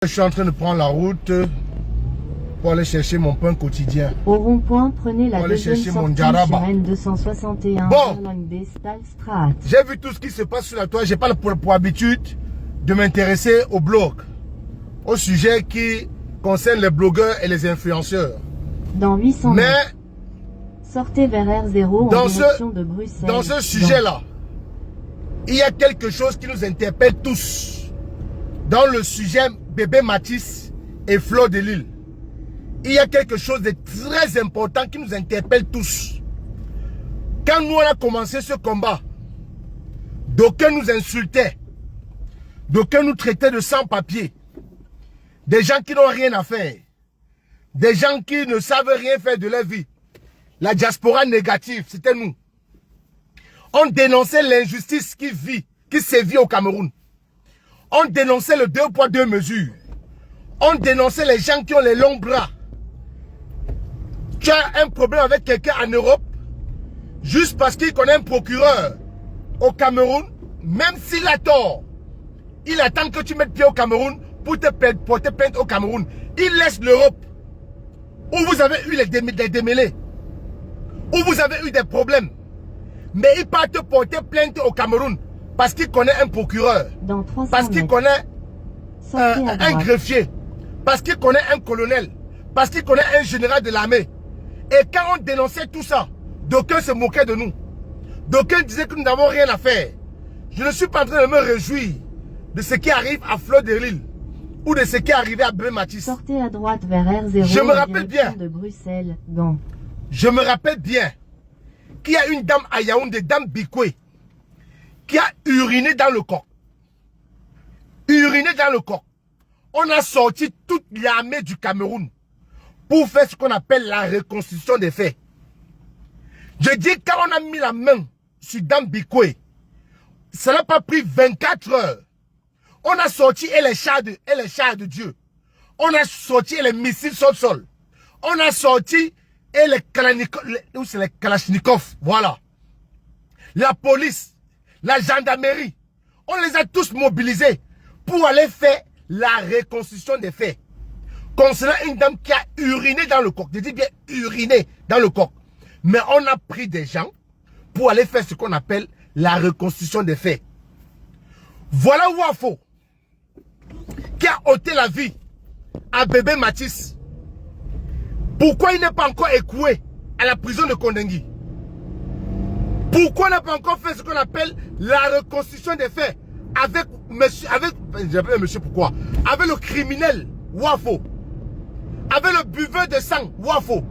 Je suis en train de prendre la route pour aller chercher mon pain quotidien. Au rond-point, prenez la deuxième chercher mon sortie djaraba. sur N261 Bon. Erlangbestadstraat. J'ai vu tout ce qui se passe sur la toile. J'ai pas pour habitude de m'intéresser au blog, au sujet qui concerne les blogueurs et les influenceurs. Dans 800 Mais mètres, sortez vers R0 en direction de Bruxelles. dans ce sujet-là, il y a quelque chose qui nous interpelle tous. Dans le sujet bébé Matisse et Flo de Lille, il y a quelque chose de très important qui nous interpelle tous. Quand nous on a commencé ce combat, d'aucuns nous insultaient, d'aucuns nous traitaient de sans-papiers, des gens qui n'ont rien à faire, des gens qui ne savent rien faire de leur vie. La diaspora négative, c'était nous. On dénonçait l'injustice qui sévit au Cameroun. On dénonçait le 2 poids 2 mesures. On dénonçait les gens qui ont les longs bras. Tu as un problème avec quelqu'un en Europe, juste parce qu'il connaît un procureur au Cameroun, même s'il a tort, il attend que tu mettes pied au Cameroun pour te porter plainte au Cameroun. Il laisse l'Europe, où vous avez eu les démêlés, où vous avez eu des problèmes. Mais il part te porter plainte au Cameroun parce qu'il connaît un procureur, parce qu'il connaît un greffier, parce qu'il connaît un colonel, parce qu'il connaît un général de l'armée. Et quand on dénonçait tout ça, d'aucuns se moquaient de nous. D'aucuns disaient que nous n'avons rien à faire. Je ne suis pas en train de me réjouir de ce qui arrive à Flo de Lille ou de ce qui est arrivé à bébé Matisse. Sortez à droite vers R0 Je me rappelle bien. de Bruxelles, Gand. Je me rappelle bien qu'il y a une dame à Yaoundé, dame Bikwe, qui a uriné dans le coq. Uriné dans le coq. On a sorti toute l'armée du Cameroun pour faire ce qu'on appelle la reconstitution des faits. Je dis quand on a mis la main sur dame Bikwe, ça n'a pas pris 24 heures. On a sorti les chars de Dieu. On a sorti les missiles sol-sol. On a sorti les Kalachnikov. Voilà. La police, la gendarmerie. On les a tous mobilisés pour aller faire la reconstitution des faits. Concernant une dame qui a uriné dans le coq. Je dis bien uriné dans le coq. Mais on a pris des gens pour aller faire ce qu'on appelle la reconstitution des faits. Voilà Wafo qui a ôté la vie à bébé Matisse. Pourquoi il n'est pas encore écoué à la prison de Kondengui? Pourquoi il n'a pas encore fait ce qu'on appelle la reconstitution des faits avec le criminel Wafo, avec le buveur de sang Wafo?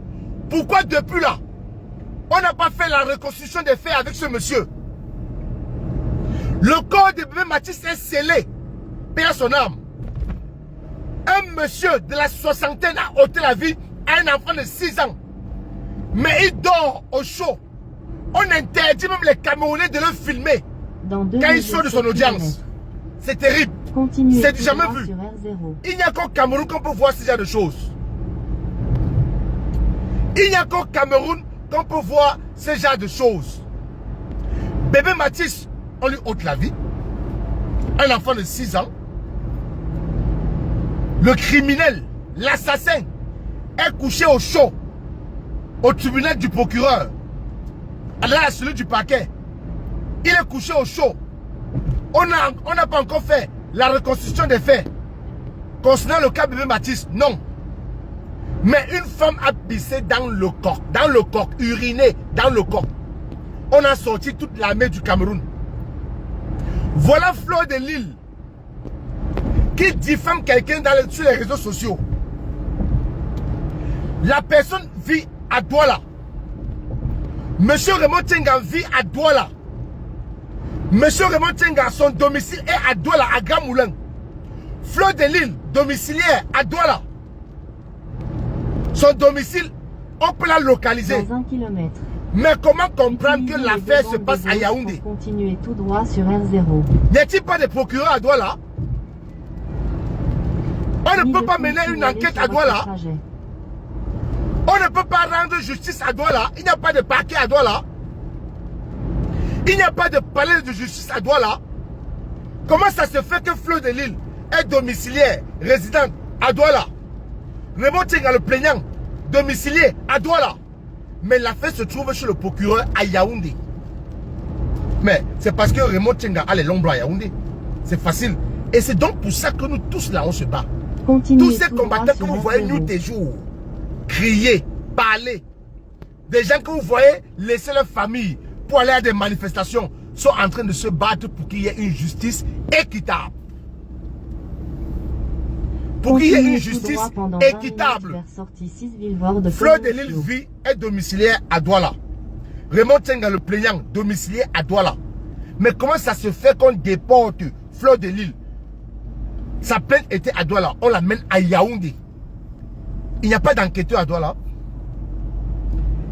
Pourquoi depuis là on n'a pas fait la reconstitution des faits avec ce monsieur? Le corps de bébé Matisse est scellé, paix à son âme. Un monsieur de la soixantaine a ôté la vie à un enfant de 6 ans. Mais il dort au chaud. On interdit même les Camerounais de le filmer quand il sort de son audience. C'est terrible. C'est du jamais vu. Il n'y a qu'au Cameroun qu'on peut voir ce genre de choses. Il n'y a qu'au Cameroun qu'on peut voir ce genre de choses. Bébé Matisse, on lui ôte la vie. Un enfant de 6 ans. Le criminel, l'assassin, est couché au chaud, au tribunal du procureur, à la cellule du parquet. Il est couché au chaud. On n'a pas encore fait la reconstitution des faits concernant le cas bébé Matisse, non. Mais une femme a pissé dans le coq, uriné dans le coq. On a sorti toute l'armée du Cameroun. Voilà Flo de Lille qui diffame quelqu'un sur les réseaux sociaux. La personne vit à Douala. Monsieur Raymond Tenga vit à Douala. Monsieur Raymond Tenga, son domicile est à Douala, à Grand Moulin. Flo de Lille, domiciliaire à Douala. Son domicile, on peut la localiser. Dans 1 kilomètre. Mais comment comprendre que l'affaire se passe à Yaoundé? Continuez tout droit sur R0. N'y a-t-il pas de procureur à Douala? On ne peut pas mener une enquête à Douala. On ne peut pas rendre justice à Douala. Il n'y a pas de parquet à Douala. Il n'y a pas de palais de justice à Douala. Comment ça se fait que Flo de Lille est domiciliaire, résident à Douala. Raymond Tchenga, le plaignant, domicilié à Douala. Mais l'affaire se trouve chez le procureur à Yaoundé. Mais c'est parce que Raymond Tchenga a les longs bras à Yaoundé. C'est facile. Et c'est donc pour ça que nous tous là, on se bat. Tous ces combattants que vous voyez nuit et jour, crier, parler, des gens que vous voyez laisser leur famille pour aller à des manifestations, sont en train de se battre pour qu'il y ait une justice équitable. Pour qu'il y ait une justice équitable. Fleur de Lille vit est domiciliaire à Douala. Raymond Tchenga, le plaignant, domicilié à Douala. Mais comment ça se fait qu'on déporte Fleur de Lille? Sa plainte était à Douala. On l'amène à Yaoundé. Il n'y a pas d'enquêteur à Douala.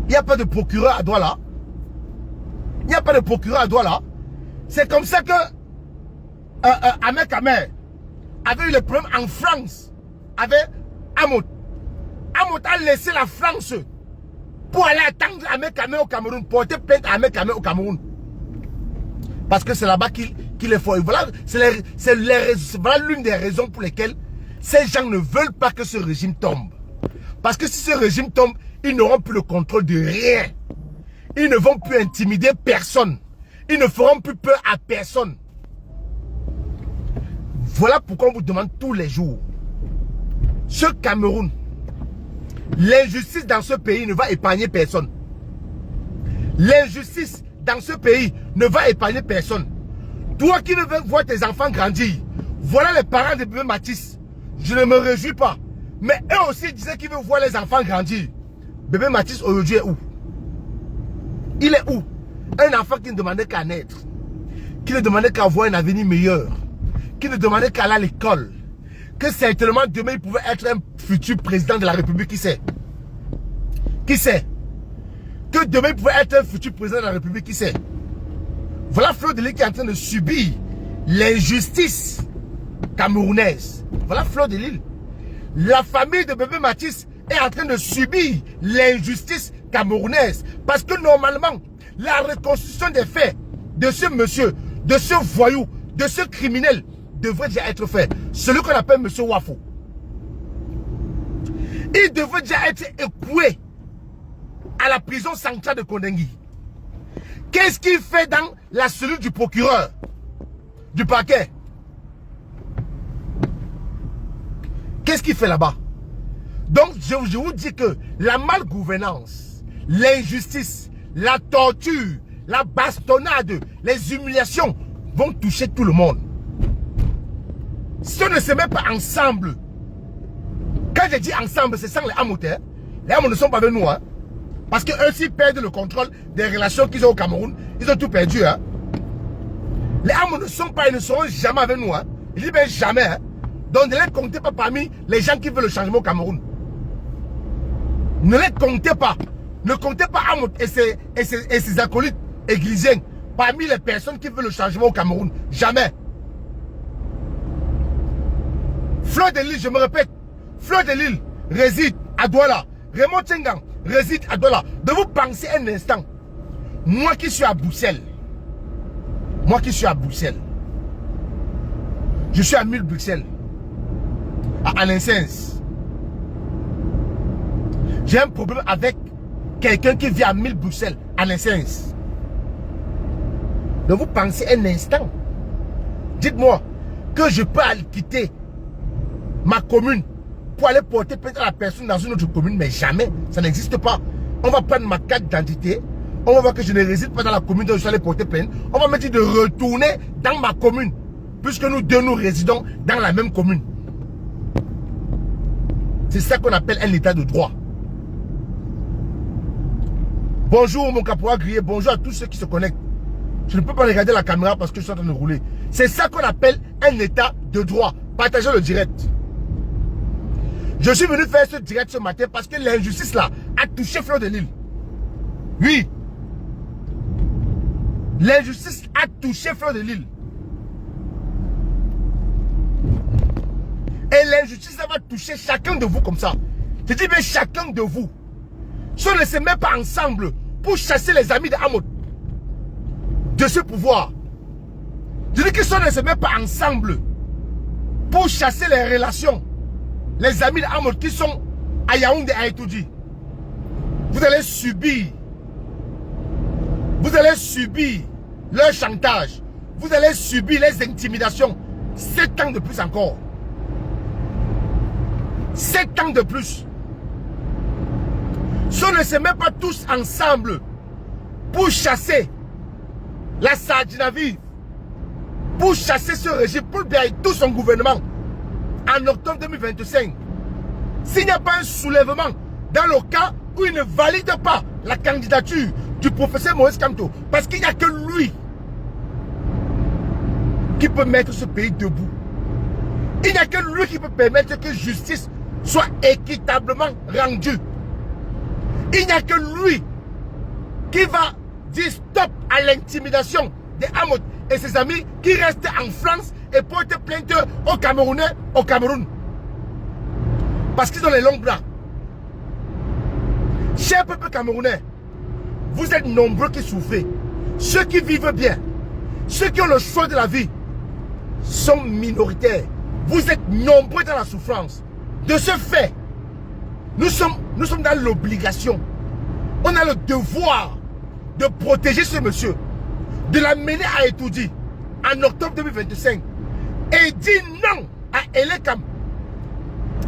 Il n'y a pas de procureur à Douala. Il n'y a pas de procureur à Douala. C'est comme ça que Ahmed Kamer avait eu le problème en France avec Amout. Amout a laissé la France pour aller attendre Ahmed Kamer au Cameroun, porter plainte à Ahmed Kamer au Cameroun. Parce que c'est là-bas qu'il est fort. Et voilà, voilà l'une des raisons pour lesquelles ces gens ne veulent pas que ce régime tombe. Parce que si ce régime tombe, ils n'auront plus le contrôle de rien. Ils ne vont plus intimider personne. Ils ne feront plus peur à personne. Voilà pourquoi on vous demande tous les jours. Ce Cameroun, l'injustice dans ce pays ne va épargner personne. L'injustice dans ce pays ne va épargner personne. Toi qui ne veux voir tes enfants grandir, voilà les parents de bébé Mathis. Je ne me réjouis pas. Mais eux aussi disaient qu'ils veulent voir les enfants grandir. Bébé Mathis aujourd'hui est où? Il est où? Un enfant qui ne demandait qu'à naître, qui ne demandait qu'à avoir un avenir meilleur, qui ne demandait qu'à aller à l'école, que certainement demain il pouvait être un futur président de la République, qui sait? Qui sait? Que demain il pouvait être un futur président de la République, qui sait? Voilà Fleur de Lille qui est en train de subir l'injustice camerounaise. Voilà Fleur de Lille. La famille de bébé Mathis est en train de subir l'injustice camerounaise. Parce que normalement, la reconstruction des faits de ce monsieur, de ce voyou, de ce criminel devrait déjà être fait. Celui qu'on appelle monsieur Wafo. Il devrait déjà être écoué à la prison centrale de Kondengui. Qu'est-ce qu'il fait dans la cellule du procureur, du parquet? Qu'est-ce qu'il fait là-bas? Donc, je vous dis que la malgouvernance, l'injustice, la torture, la bastonnade, les humiliations vont toucher tout le monde. Si on ne se met pas ensemble, quand je dis ensemble, c'est sans les Hamouteurs. Les Hamouteurs ne sont pas avec nous, hein. Parce qu'eux, s'ils perdent le contrôle des relations qu'ils ont au Cameroun, ils ont tout perdu, hein. Les Hamouteurs ne sont pas, ils ne seront jamais avec nous, hein. Ils disent ben jamais, hein. Donc ne les comptez pas parmi les gens qui veulent le changement au Cameroun. Ne les comptez pas. Ne comptez pas Amout et ses acolytes églisiens parmi les personnes qui veulent le changement au Cameroun. Jamais. Fleur de Lille, je me répète, Fleur de Lille réside à Douala. Raymond Tchenga réside à Douala. De vous penser un instant. Moi qui suis à Bruxelles. Moi qui suis à Bruxelles. Je suis à 1000 Bruxelles. À Alain-Sens. J'ai un problème avec quelqu'un qui vit à 1000 Bruxelles, à Alain-Sens. Donc vous pensez un instant. Dites-moi que je peux aller quitter ma commune pour aller porter plainte à la personne dans une autre commune, mais jamais, ça n'existe pas. On va prendre ma carte d'identité, on va voir que je ne réside pas dans la commune dont je suis allé porter plainte, on va me dire de retourner dans ma commune, puisque nous deux nous résidons dans la même commune. C'est ça qu'on appelle un état de droit. Bonjour mon caporal grillé, bonjour à tous ceux qui se connectent. Je ne peux pas regarder la caméra parce que je suis en train de rouler. C'est ça qu'on appelle un état de droit. Partagez le direct. Je suis venu faire ce direct ce matin parce que l'injustice là a touché Fleur de Lille. Oui. L'injustice a touché Fleur de Lille. Et l'injustice ça va toucher chacun de vous comme ça. Je dis bien chacun de vous. Si on ne se met pas ensemble pour chasser les amis de Hamout de ce pouvoir. Je dis que si on ne se met pas ensemble pour chasser les relations, les amis d'Amour qui sont à Yaoundé et à Etoudi. Vous allez subir. Vous allez subir leur chantage. Vous allez subir les intimidations. 7 ans de plus encore. 7 ans de plus. Si on ne se met pas tous ensemble pour chasser la Sardinavie, pour chasser ce régime, pour bien tout son gouvernement en octobre 2025, s'il n'y a pas un soulèvement dans le cas où il ne valide pas la candidature du professeur Moïse Kamto, parce qu'il n'y a que lui qui peut mettre ce pays debout. Il n'y a que lui qui peut permettre que justice soit équitablement rendue. Il n'y a que lui qui va dire stop à l'intimidation des Hamout et ses amis qui restent en France et portent plainte aux Camerounais au Cameroun. Parce qu'ils ont les longs bras. Cher peuple camerounais, vous êtes nombreux qui souffrent. Ceux qui vivent bien, ceux qui ont le choix de la vie, sont minoritaires. Vous êtes nombreux dans la souffrance. De ce fait, nous sommes dans l'obligation. On a le devoir de protéger ce monsieur, de l'amener à Etoudi en octobre 2025 et dire non à Elekam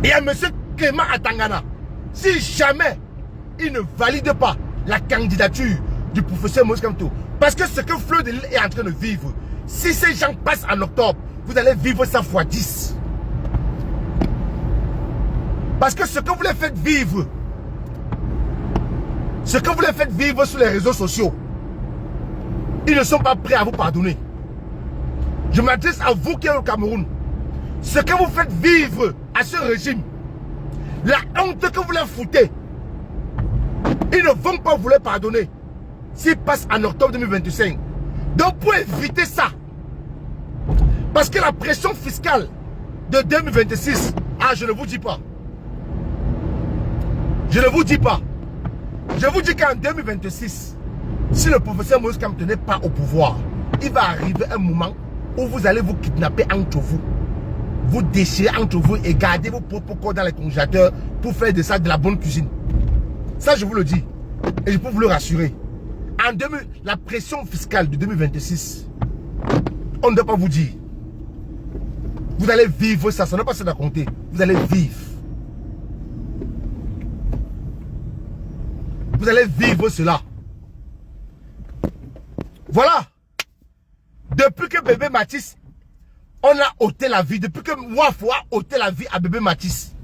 et à monsieur Clément Atangana si jamais il ne valide pas la candidature du professeur Moïse Kamto. Parce que ce que Fleur de Lille est en train de vivre, si ces gens passent en octobre, vous allez vivre ça fois 10. Parce que ce que vous les faites vivre, sur les réseaux sociaux, ils ne sont pas prêts à vous pardonner. Je m'adresse à vous qui êtes au Cameroun. Ce que vous faites vivre à ce régime, la honte que vous leur foutez, ils ne vont pas vous les pardonner s'ils passent en octobre 2025. Donc pour éviter ça, parce que la pression fiscale de 2026, je ne vous dis pas. Je ne vous dis pas. Je vous dis qu'en 2026, si le professeur Moïse Kamto n'est pas au pouvoir, il va arriver un moment où vous allez vous kidnapper entre vous. Vous déchirer entre vous et garder vos propres corps dans les congélateurs pour faire de ça de la bonne cuisine. Ça, je vous le dis. Et je peux vous le rassurer. La pression fiscale de 2026, on ne doit pas vous dire. Vous allez vivre ça, ça n'est pas ça à compter. Vous allez vivre. Vous allez vivre cela. Voilà. Depuis que bébé Mathis, on a ôté la vie. Depuis que Wafo a ôté la vie à bébé Mathis.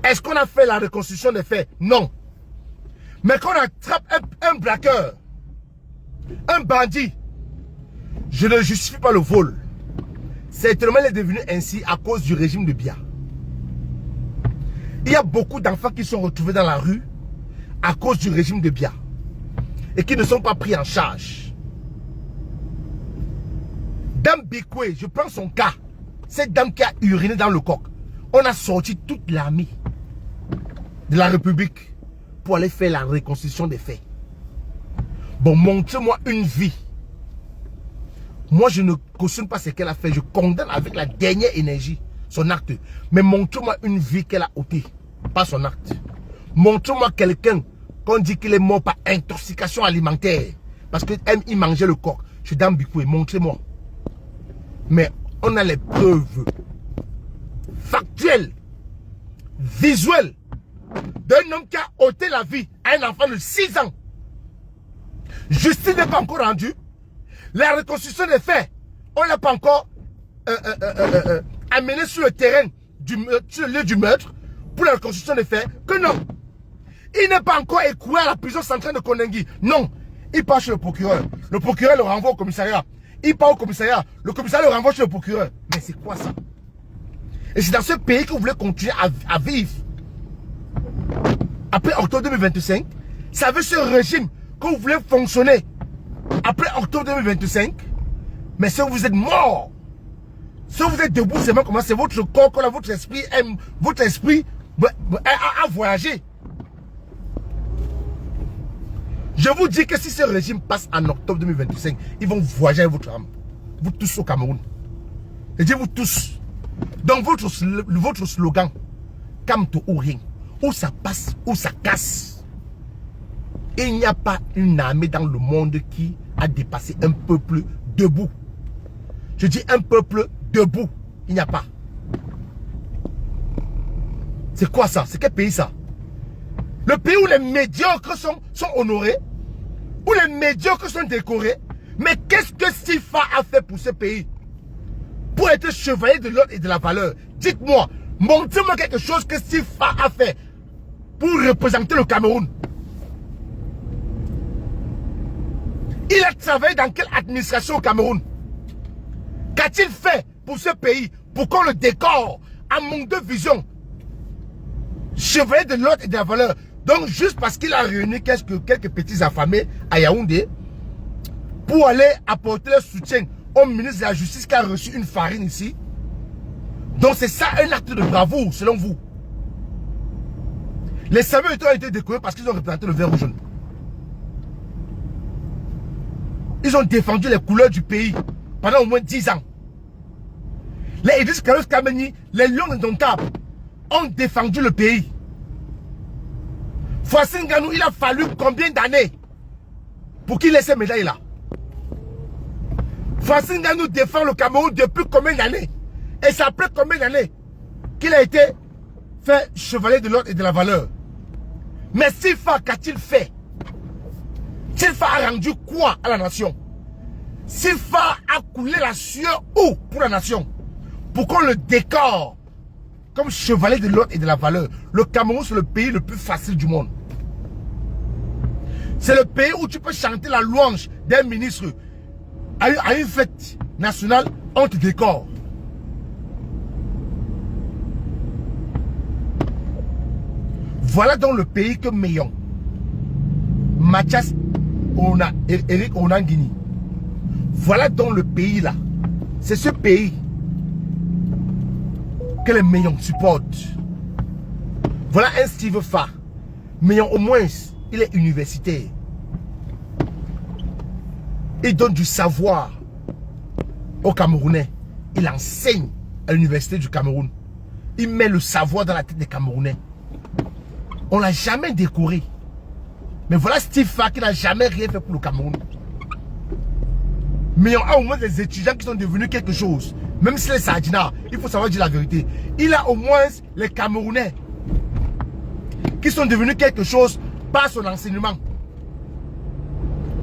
Est-ce qu'on a fait la reconstruction des faits? Non. Mais quand on attrape un braqueur, un bandit, je ne justifie pas le vol. Certainement, il est devenu ainsi à cause du régime de Biya. Il y a beaucoup d'enfants qui sont retrouvés dans la rue à cause du régime de Biya et qui ne sont pas pris en charge. Dame Bikwe, je prends son cas. Cette dame qui a uriné dans le coq. On a sorti toute l'armée de la République pour aller faire la reconstruction des faits. Bon, montrez-moi une vie. Moi, je ne cautionne pas ce qu'elle a fait. Je condamne avec la dernière énergie son acte. Mais montrez-moi une vie qu'elle a ôtée, pas son acte. Montrez-moi quelqu'un qu'on dit qu'il est mort par intoxication alimentaire. Parce qu'il mangeait le coq. Je suis dans Bikoué, montrez-moi. Mais on a les preuves factuelles, visuelles, d'un homme qui a ôté la vie à un enfant de 6 ans. Justice n'est pas encore rendue. La reconstruction des faits, on ne l'a pas encore amené sur le terrain, sur le lieu du meurtre, pour la reconstruction des faits, que non. Il n'est pas encore écroué à la prison centrale de Kondengi. Non. Il part chez le procureur. Le procureur le renvoie au commissariat. Il part au commissariat. Le commissariat le renvoie chez le procureur. Mais c'est quoi ça? Et c'est dans ce pays que vous voulez continuer à vivre. Après octobre 2025, ça veut ce régime que vous voulez fonctionner après octobre 2025. Mais si vous êtes mort, si vous êtes debout, c'est comment c'est votre corps, votre esprit a voyagé. Je vous dis que si ce régime passe en octobre 2025, ils vont voyager avec votre âme. Vous tous au Cameroun. Je dis vous tous. Donc votre slogan, Kamto ou rien, où ça passe, où ça casse. Il n'y a pas une armée dans le monde qui a dépassé un peuple debout. Je dis un peuple debout. Il n'y a pas. C'est quoi ça? C'est quel pays ça? Le pays où les médiocres sont honorés, où les médiocres sont décorés. Mais qu'est-ce que Sifa a fait pour ce pays? Pour être chevalier de l'ordre et de la valeur. Dites-moi, montrez-moi quelque chose que Sifa a fait pour représenter le Cameroun. Il a travaillé dans quelle administration au Cameroun? Qu'a-t-il fait pour ce pays? Pour qu'on le décore à manque de vision? Chevalier de l'ordre et de la valeur. Donc juste parce qu'il a réuni quelques petits affamés à Yaoundé pour aller apporter le soutien au ministre de la Justice qui a reçu une farine ici. Donc c'est ça un acte de bravoure selon vous? Les serviteurs ont été décorés parce qu'ils ont représenté le vert ou jaune. Ils ont défendu les couleurs du pays pendant au moins 10 ans. Les Idriss Kameni, les lions indomptables ont défendu le pays. Fouassine Ganou, il a fallu combien d'années pour qu'il ait ces médailles-là? Fouassine Ganou défend le Cameroun depuis combien d'années? Et ça fait combien d'années qu'il a été fait chevalier de l'ordre et de la valeur? Mais Sifa, qu'a-t-il fait? Sifa a rendu quoi à la nation? Sifa a coulé la sueur où pour la nation? Pour qu'on le décore comme chevalier de l'ordre et de la valeur. Le Cameroun, c'est le pays le plus facile du monde. C'est le pays où tu peux chanter la louange d'un ministre. À une fête nationale, on te décore. Voilà donc le pays que Meillon, Mathias, Eric Onangini. Voilà donc le pays là. C'est ce pays que les Meillons supportent. Voilà un Steve Fa. Meillon au moins, il est universitaire. Il donne du savoir aux Camerounais. Il enseigne à l'université du Cameroun. Il met le savoir dans la tête des Camerounais. On ne l'a jamais décoré. Mais voilà Steve Fa qui n'a jamais rien fait pour le Cameroun. Mais on a au moins des étudiants qui sont devenus quelque chose. Même si les Sardinards, il faut savoir dire la vérité. Il a au moins les Camerounais qui sont devenus quelque chose par son enseignement.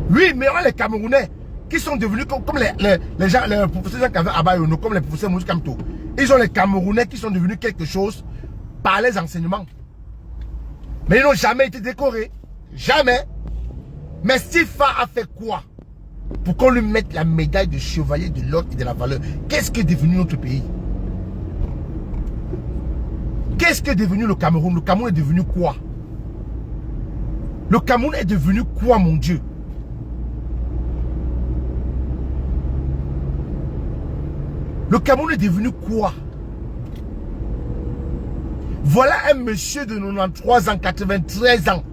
Oui, mais on a les Camerounais qui sont devenus comme les gens, les professeurs qui avaient à Bayono, comme les professeurs Moussa Kamto. Ils ont les Camerounais qui sont devenus quelque chose par les enseignements. Mais ils n'ont jamais été décorés. Jamais. Mais Sifa a fait quoi pour qu'on lui mette la médaille de chevalier de l'ordre et de la valeur? Qu'est-ce qui est devenu notre pays? Qu'est-ce qui est devenu le Cameroun? Le Cameroun est devenu quoi? Le Cameroun est devenu quoi, mon Dieu? Le Cameroun est devenu quoi? Voilà un monsieur de 93 ans, 93 ans,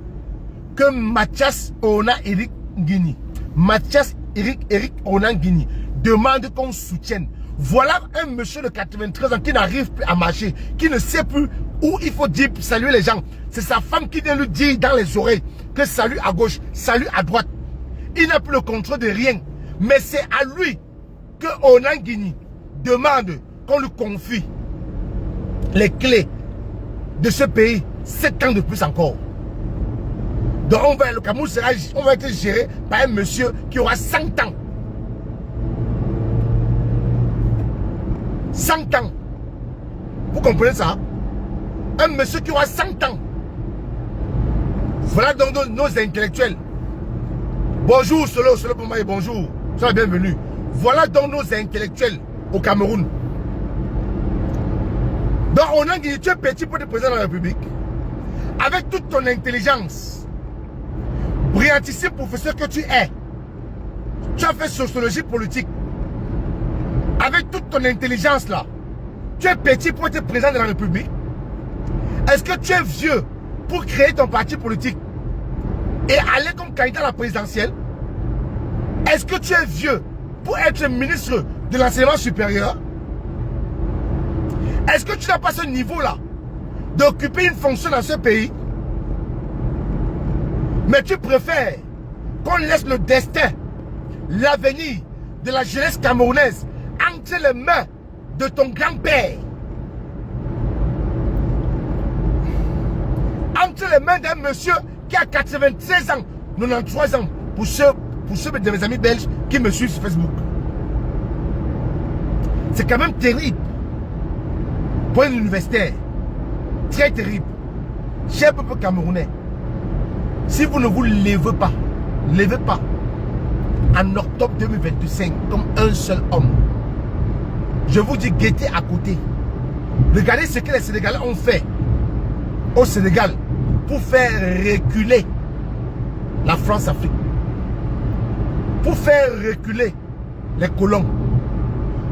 que Mathias Ona Eric Nguini, Mathias Eric Ona Nguini demande qu'on soutienne. Voilà un monsieur de 93 ans qui n'arrive plus à marcher, qui ne sait plus où il faut dire saluer les gens. C'est sa femme qui vient lui dire dans les oreilles que salut à gauche, salut à droite. Il n'a plus le contrôle de rien. Mais c'est à lui que Ona Nguini demande qu'on lui confie les clés de ce pays 7 ans de plus encore. Donc le Cameroun va être géré par un monsieur qui aura 100 ans. 100 ans. Vous comprenez ça? Un monsieur qui aura 100 ans. Voilà donc nos intellectuels. Bonjour Solo pour moi et bonjour. Sois bienvenue. Voilà donc nos intellectuels au Cameroun. Donc on a dit tu es petit pour être président de la République. Avec toute ton intelligence, brillantissime professeur que tu es, tu as fait sociologie politique. Avec toute ton intelligence là, tu es petit pour être président de la République. Est-ce que tu es vieux pour créer ton parti politique et aller comme candidat à la présidentielle? Est-ce que tu es vieux pour être ministre de l'enseignement supérieur? Est-ce que tu n'as pas ce niveau-là d'occuper une fonction dans ce pays? Mais tu préfères qu'on laisse le destin, l'avenir de la jeunesse camerounaise entre les mains de ton grand-père, entre les mains d'un monsieur qui a 96 ans, 93 ans, pour ceux de mes amis belges qui me suivent sur Facebook. C'est quand même terrible pour un universitaire. Très terrible. Cher peuple camerounais, si vous ne vous levez pas en octobre 2025 comme un seul homme, je vous dis, guettez à côté. Regardez ce que les Sénégalais ont fait au Sénégal pour faire reculer la France-Afrique, pour faire reculer les colons.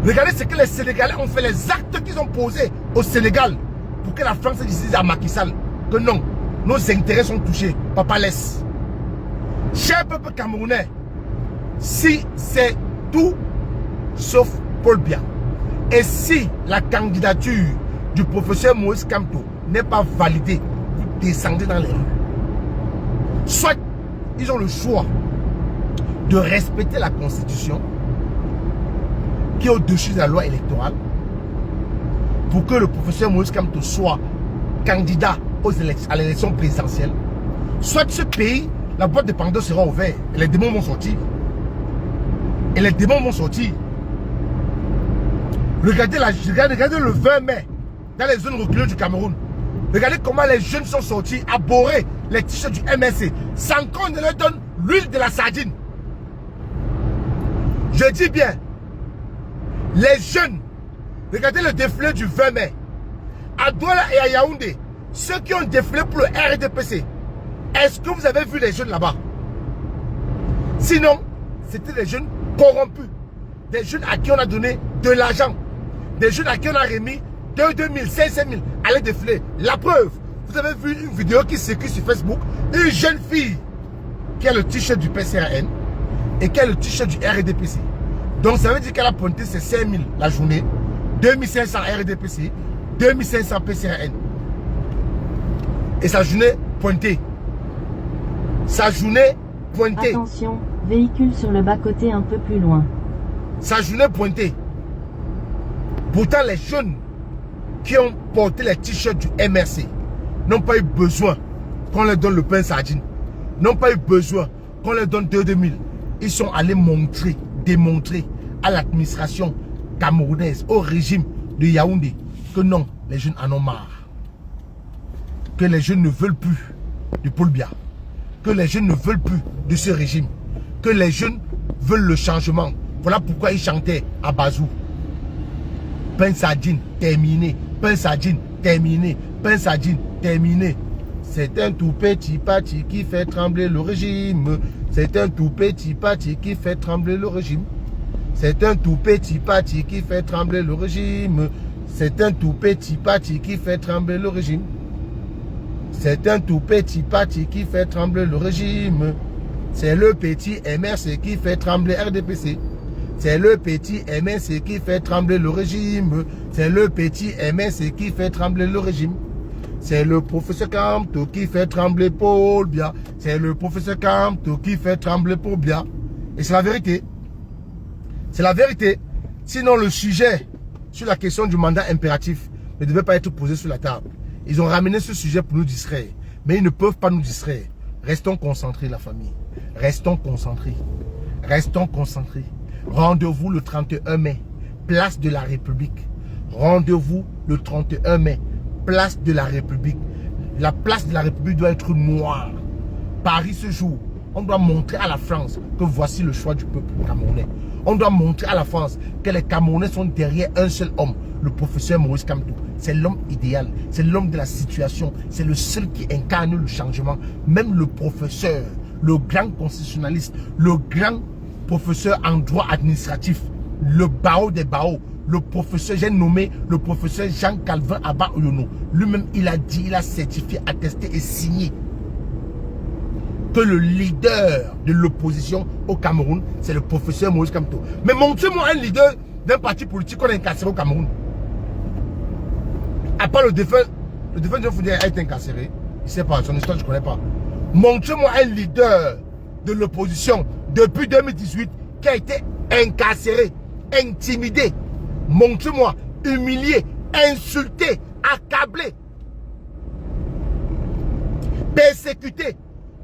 Regardez ce que les Sénégalais ont fait, les actes qu'ils ont posés au Sénégal pour que la France dise à Macky Sall que non, nos intérêts sont touchés. Papa laisse. Cher peuple camerounais, si c'est tout sauf Paul Biya, et si la candidature du professeur Moïse Kamto n'est pas validée, vous descendez dans les rues. Soit ils ont le choix de respecter la Constitution qui est au-dessus de la loi électorale pour que le professeur Moïse Kamto soit candidat à l'élection présidentielle. Soit ce pays, la boîte de Pandore sera ouverte et les démons vont sortir. Et les démons vont sortir. Regardez le 20 mai dans les zones reculées du Cameroun. Regardez comment les jeunes sont sortis à bourrer les t-shirts du MSC sans qu'on ne leur donne l'huile de la sardine. Je dis bien, les jeunes, regardez le défilé du 20 mai. À Douala et à Yaoundé, ceux qui ont défilé pour le RDPC, est-ce que vous avez vu les jeunes là-bas? Sinon, c'était des jeunes corrompus. Des jeunes à qui on a donné de l'argent. Des jeunes à qui on a remis 2 000, 5 000 à les défiler. La preuve, vous avez vu une vidéo qui circule sur Facebook. Une jeune fille qui a le t-shirt du PCRN et qui a le t-shirt du RDPC. Donc ça veut dire qu'elle a pointé ses 5 000 la journée, 2500 RDPC, 2500 PCRN. Et sa journée pointée. Sa journée pointée. Attention, véhicule sur le bas-côté un peu plus loin. Sa journée pointée. Pourtant, les jeunes qui ont porté les t-shirts du MRC n'ont pas eu besoin qu'on leur donne le pain sardine. N'ont pas eu besoin qu'on leur donne 2 000. Ils sont allés montrer, démontrer à l'administration camerounaise, au régime de Yaoundé, que non, les jeunes en ont marre. Que les jeunes ne veulent plus de Paul Biya. Que les jeunes ne veulent plus de ce régime. Que les jeunes veulent le changement. Voilà pourquoi ils chantaient à Bazou. Pain sardine, terminé. Pain sardine, terminé. Pain sardine, terminé. C'est un tout petit parti qui fait trembler le régime. C'est un tout petit parti qui fait trembler le régime. C'est un tout petit parti qui fait trembler le régime. C'est un tout petit parti qui fait trembler le régime. C'est un tout petit parti qui fait trembler le régime. C'est le petit MRC qui fait trembler RDPC. C'est le petit MRC qui fait trembler le régime. C'est le petit MRC qui fait trembler le régime. C'est le professeur Kamto qui fait trembler Paul Biya. C'est le professeur Kamto qui fait trembler Paul Biya. Et c'est la vérité. C'est la vérité. Sinon, le sujet sur la question du mandat impératif ne devait pas être posé sur la table. Ils ont ramené ce sujet pour nous distraire. Mais ils ne peuvent pas nous distraire. Restons concentrés, la famille. Restons concentrés. Restons concentrés. Rendez-vous le 31 mai, place de la République. Rendez-vous le 31 mai, place de la République. La place de la République doit être noire. Paris ce jour, on doit montrer à la France que voici le choix du peuple camerounais. On doit montrer à la France que les Camerounais sont derrière un seul homme, le professeur Moïse Kamto. C'est l'homme idéal, c'est l'homme de la situation, c'est le seul qui incarne le changement. Même le professeur, le grand constitutionnaliste, le grand professeur en droit administratif, le Bao des Bao, le professeur, j'ai nommé le professeur Jean-Calvin Abba Oyono. Lui-même, il a dit, il a certifié, attesté et signé que le leader de l'opposition au Cameroun, c'est le professeur Moïse Kamto. Mais montrez-moi un leader d'un parti politique qu'on a incarcéré au Cameroun. À part le défunt de Foudé a été incarcéré. Je ne sais pas, son histoire je ne connais pas. Montrez-moi un leader de l'opposition depuis 2018 qui a été incarcéré, intimidé. Montrez-moi, humilié, insulté, accablé, persécuté.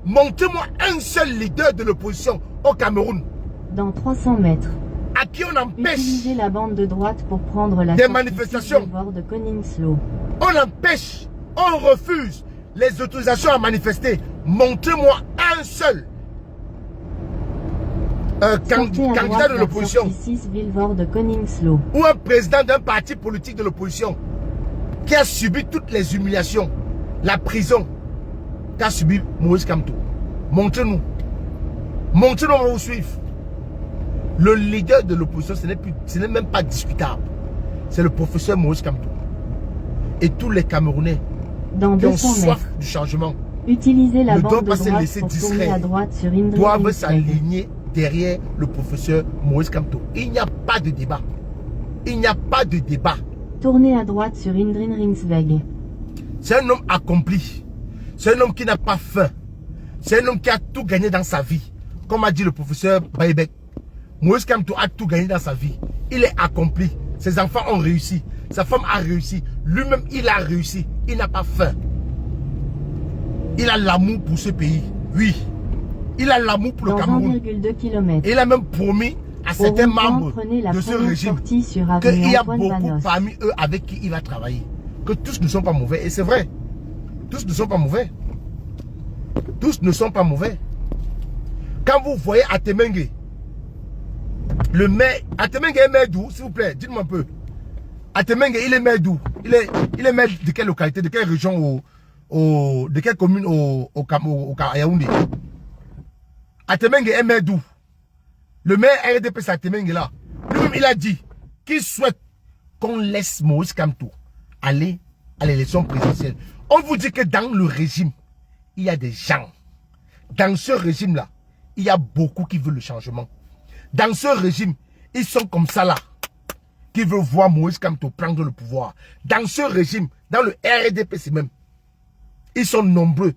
Montrez-moi un seul leader de l'opposition au Cameroun. Dans 300 mètres. À qui on empêche Utilisez la bande de droite pour prendre la des manifestations. de Koningslo. On empêche, on refuse les autorisations à manifester. Montrez-moi un seul candidat de l'opposition ou un président d'un parti politique de l'opposition qui a subi toutes les humiliations, la prison qu'a subi Moïse Kamto. Montrez-nous. Montrez-nous, on va vous suivre. Le leader de l'opposition, ce n'est même pas discutable. C'est le professeur Moïse Kamto. Et tous les Camerounais qui ont soif du changement utilisez la bande de droite pour tourner à droite sur Indri doivent s'aligner derrière le professeur Moïse Kamto. Il n'y a pas de débat. Il n'y a pas de débat. Tournez à droite sur Indrin Ringsweg. C'est un homme accompli. C'est un homme qui n'a pas faim. C'est un homme qui a tout gagné dans sa vie. Comme a dit le professeur Baïbek. Moïse Kamto a tout gagné dans sa vie. Il est accompli. Ses enfants ont réussi. Sa femme a réussi. Lui-même, il a réussi. Il n'a pas faim. Il a l'amour pour ce pays. Oui. Il a l'amour pour le Cameroun. 1,2 km. Il a même promis à certains membres de ce régime qu'il y a beaucoup parmi eux avec qui il va travailler. Que tous ne sont pas mauvais. Et c'est vrai. Tous ne sont pas mauvais. Tous ne sont pas mauvais. Quand vous voyez Atemengue, le maire, Atemengue est maire d'où, s'il vous plaît, dites-moi un peu. Atemengue, il est maire d'où? Il est maire de quelle localité, de quelle région, de quelle commune au Yaoundé? Atemengue est maire d'où? Le maire RDP, c'est Atemengue là. Lui-même, il a dit qu'il souhaite qu'on laisse Moïse Kamto aller à l'élection présidentielle. On vous dit que dans le régime, il y a des gens. Dans ce régime-là, il y a beaucoup qui veulent le changement. Dans ce régime, ils sont comme ça là, qui veulent voir Moïse Kamto prendre le pouvoir. Dans ce régime, dans le RDPC même, ils sont nombreux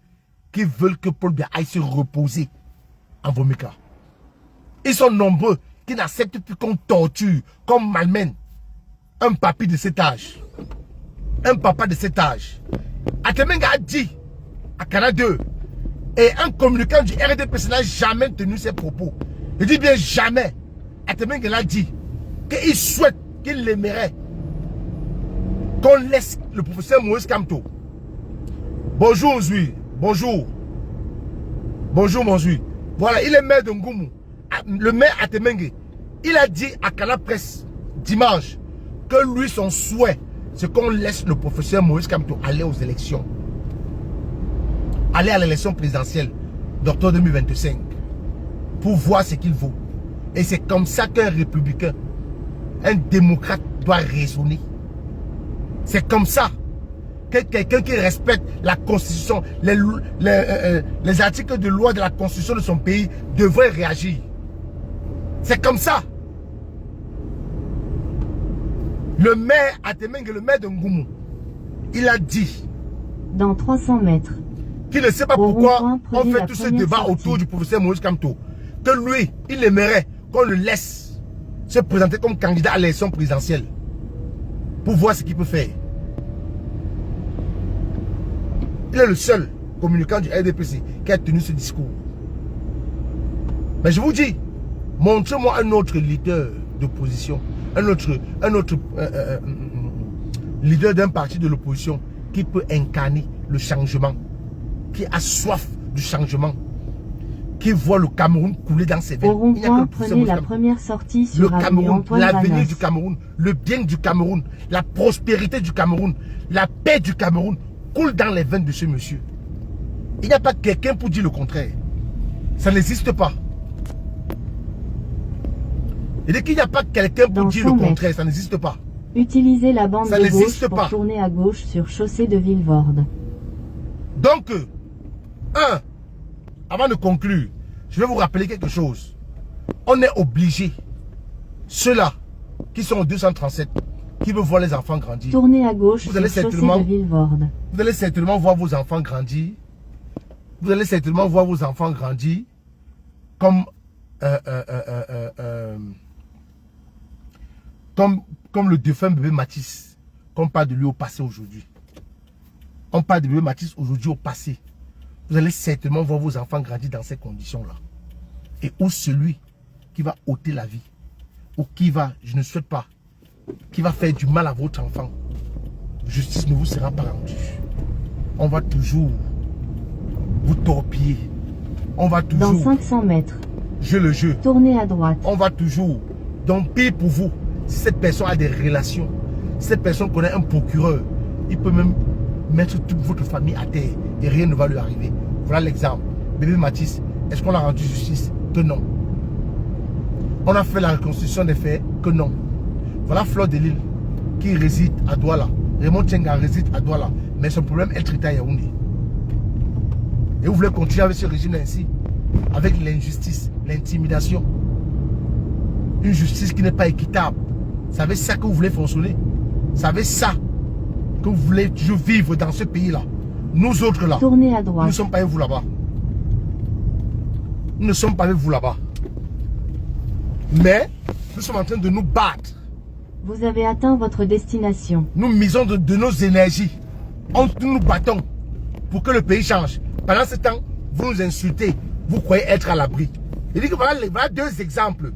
qui veulent que Paul Biya aille se reposer en Vomika. Ils sont nombreux qui n'acceptent plus qu'on torture, qu'on malmène un papy de cet âge. Un papa de cet âge. Atemengue a dit à Canal 2, et un communicant du RDPC n'a jamais tenu ses propos. Je dis bien jamais. Atemengue l'a dit qu'il souhaite, qu'il aimerait qu'on laisse le professeur Moïse Kamto. Bonjour Zui. Bonjour. Bonjour mon Zui. Voilà, il est maire de Ngoumou. Le maire Atemengue, il a dit à Canal Presse dimanche que lui, son souhait, c'est qu'on laisse le professeur Moïse Kamto aller aux élections. Aller à l'élection présidentielle d'octobre 2025 pour voir ce qu'il vaut. Et c'est comme ça qu'un républicain, un démocrate doit raisonner. C'est comme ça que quelqu'un qui respecte la constitution, les articles de loi de la constitution de son pays devrait réagir. C'est comme ça. Le maire Atemengue, le maire de Ngoumou, il a dit dans 300 mètres qu'il ne sait pas pourquoi on fait tout ce débat autour du professeur Moïse Kamto. Que lui, il aimerait qu'on le laisse se présenter comme candidat à l'élection présidentielle pour voir ce qu'il peut faire. Il est le seul communicant du RDPC qui a tenu ce discours. Mais je vous dis, montrez-moi un autre leader d'opposition, un autre leader d'un parti de l'opposition qui peut incarner le changement, qui a soif du changement, qui voit le Cameroun couler dans ses veines. Au rond-point, prenez la première sortie sur le Cameroun, l'avenir du Cameroun, le bien du Cameroun, la prospérité du Cameroun, la paix du Cameroun coule dans les veines de ce monsieur. Il n'y a pas quelqu'un pour dire le contraire. Ça n'existe pas. Et dès qu'il n'y a pas quelqu'un pour dire le contraire, ça n'existe pas. Utilisez la bande de gauche pour tourner à gauche sur chaussée de Villevorde. Donc, avant de conclure, je vais vous rappeler quelque chose. On est obligé, ceux-là qui sont au 237, qui veut voir les enfants grandir. Tournez à gauche sur chaussée de Vilvoorde. Vous allez certainement voir vos enfants grandir. Vous allez certainement voir vos enfants grandir comme le défunt bébé Mathis, qu'on parle de lui au passé aujourd'hui. On parle de bébé Mathis aujourd'hui au passé. Vous allez certainement voir vos enfants grandir dans ces conditions-là. Et où celui qui va ôter la vie, ou qui va, je ne souhaite pas, qui va faire du mal à votre enfant, justice ne vous sera pas rendue. On va toujours vous torpiller. On va toujours... Dans 500 mètres. Jouer le jeu. Tournez à droite. On va toujours... Donc, pire pour vous, si cette personne a des relations, si cette personne connaît un procureur, il peut même mettre toute votre famille à terre et rien ne va lui arriver. Voilà l'exemple. Bébé Mathis, est-ce qu'on a rendu justice? Que non. On a fait la reconstruction des faits? Que non. Voilà Fleur de Lille qui réside à Douala. Raymond Tchenga réside à Douala. Mais son problème est traité à Yaoundé. Et vous voulez continuer avec ce régime ainsi? Avec l'injustice, l'intimidation. Une justice qui n'est pas équitable. C'est ça que vous voulez fonctionner. C'est ça que vous voulez toujours vivre dans ce pays-là. Nous autres là, tournez à droite. Nous ne sommes pas avec vous là-bas. Nous ne sommes pas avec vous là-bas. Mais nous sommes en train de nous battre. Vous avez atteint votre destination. Nous misons de nos énergies. Nous nous battons pour que le pays change. Pendant ce temps, vous nous insultez. Vous croyez être à l'abri. Je dis que voilà deux exemples.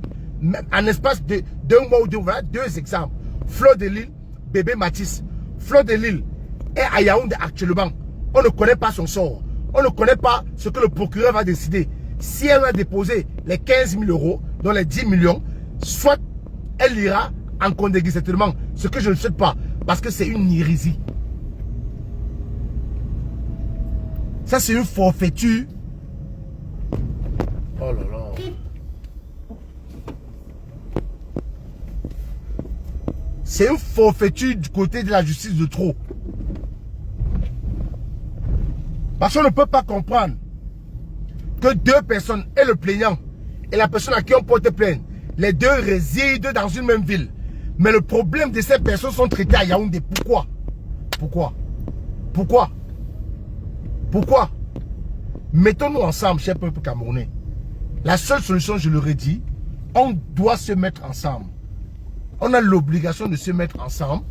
En espace d'un mois ou deux, voilà deux exemples. Fleur de Lille, bébé Mathis. Fleur de Lille est à Yaoundé actuellement. On ne connaît pas son sort. On ne connaît pas ce que le procureur va décider. Si elle va déposer les 15 000 euros, dont les 10 millions, soit elle ira en condamnement. Ce que je ne souhaite pas, parce que c'est une hérésie. Ça, c'est une forfaiture. Oh là là. C'est une forfaiture du côté de la justice de trop. Parce qu'on ne peut pas comprendre que deux personnes, et le plaignant, et la personne à qui on porte plainte, les deux résident dans une même ville. Mais le problème de ces personnes sont traitées à Yaoundé. Pourquoi? Pourquoi? Pourquoi? Pourquoi? Mettons-nous ensemble, cher peuple camerounais. La seule solution, je l'aurais dit, on doit se mettre ensemble. On a l'obligation de se mettre ensemble.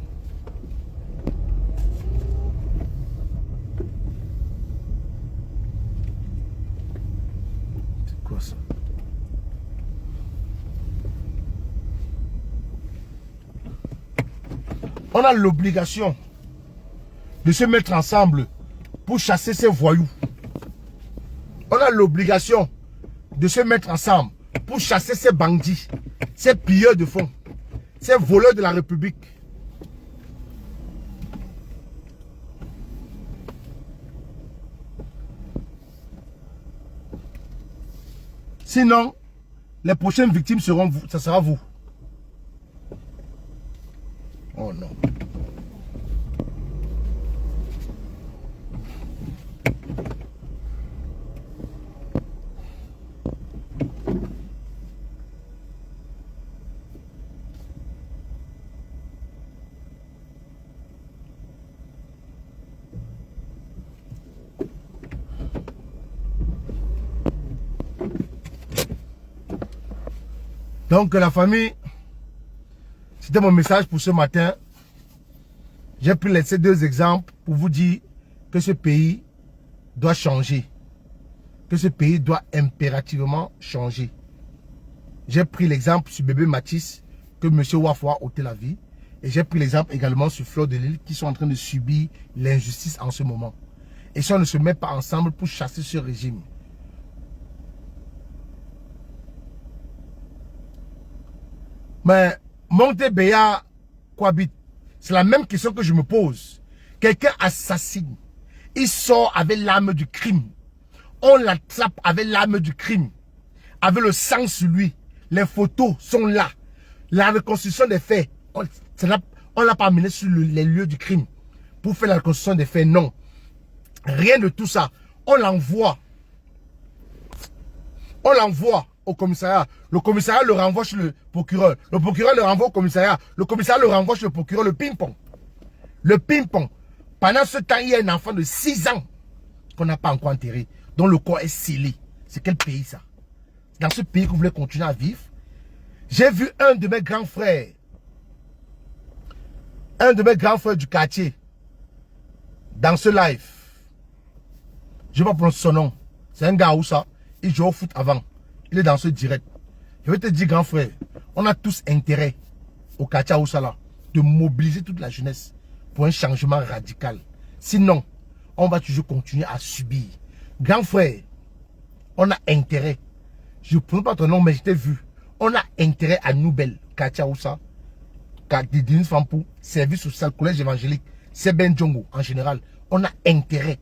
C'est quoi ça? On a l'obligation de se mettre ensemble pour chasser ces voyous. On a l'obligation de se mettre ensemble pour chasser ces bandits, ces pilleurs de fonds, ces voleurs de la République. Sinon, les prochaines victimes seront vous, ça sera vous. Oh non. Donc la famille, c'était mon message pour ce matin. J'ai pris ces deux exemples pour vous dire que ce pays doit changer. Que ce pays doit impérativement changer. J'ai pris l'exemple sur bébé Mathis, que M. Wafwa a ôté la vie. Et j'ai pris l'exemple également sur Fleur de Lille, qui sont en train de subir l'injustice en ce moment. Et si on ne se met pas ensemble pour chasser ce régime. Mais Montebéa cohabite. C'est la même question que je me pose. Quelqu'un assassine. Il sort avec l'arme du crime. On l'attrape avec l'arme du crime. Avec le sang sur lui. Les photos sont là. La reconstruction des faits. On ne l'a pas amené sur les lieux du crime. Pour faire la reconstruction des faits. Non. Rien de tout ça. On l'envoie. On l'envoie au commissariat. Le commissariat le renvoie chez le procureur. Le procureur le renvoie au commissariat. Le commissariat le renvoie chez le procureur. Le ping-pong. Le ping-pong. Pendant ce temps, il y a un enfant de 6 ans qu'on n'a pas encore enterré, dont le corps est scellé. C'est quel pays ça? Dans ce pays que vous voulez continuer à vivre? J'ai vu un de mes grands frères du quartier dans ce live. Je ne vais pas prendre son nom. C'est un gars où ça, il joue au foot avant. Il est dans ce direct. Je vais te dire, grand frère, on a tous intérêt au quartier Oussala de mobiliser toute la jeunesse pour un changement radical. Sinon, on va toujours continuer à subir. Grand frère, on a intérêt. Je ne prends pas ton nom, mais je t'ai vu. On a intérêt à Noubel, quartier Oussa, Didine Fampou, service social, collège évangélique, Seben Djongo en général. On a intérêt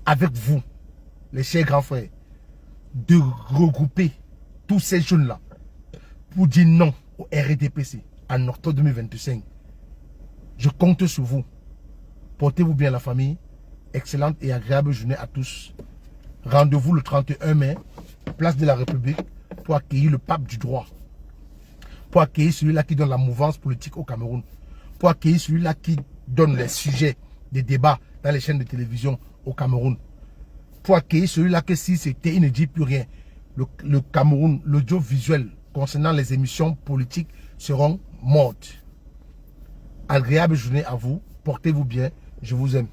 avec vous, les chers grands frères, de regrouper tous ces jeunes-là pour dire non au RDPC en octobre 2025. Je compte sur vous. Portez-vous bien la famille. Excellente et agréable journée à tous. Rendez-vous le 31 mai, place de la République, pour accueillir le pape du droit. Pour accueillir celui-là qui donne la mouvance politique au Cameroun. Pour accueillir celui-là qui donne les sujets des débats dans les chaînes de télévision au Cameroun. Pour accueillir celui-là que si c'était, il ne dit plus rien. Le Cameroun, l'audiovisuel concernant les émissions politiques seront mortes. Agréable journée à vous. Portez-vous bien. Je vous aime.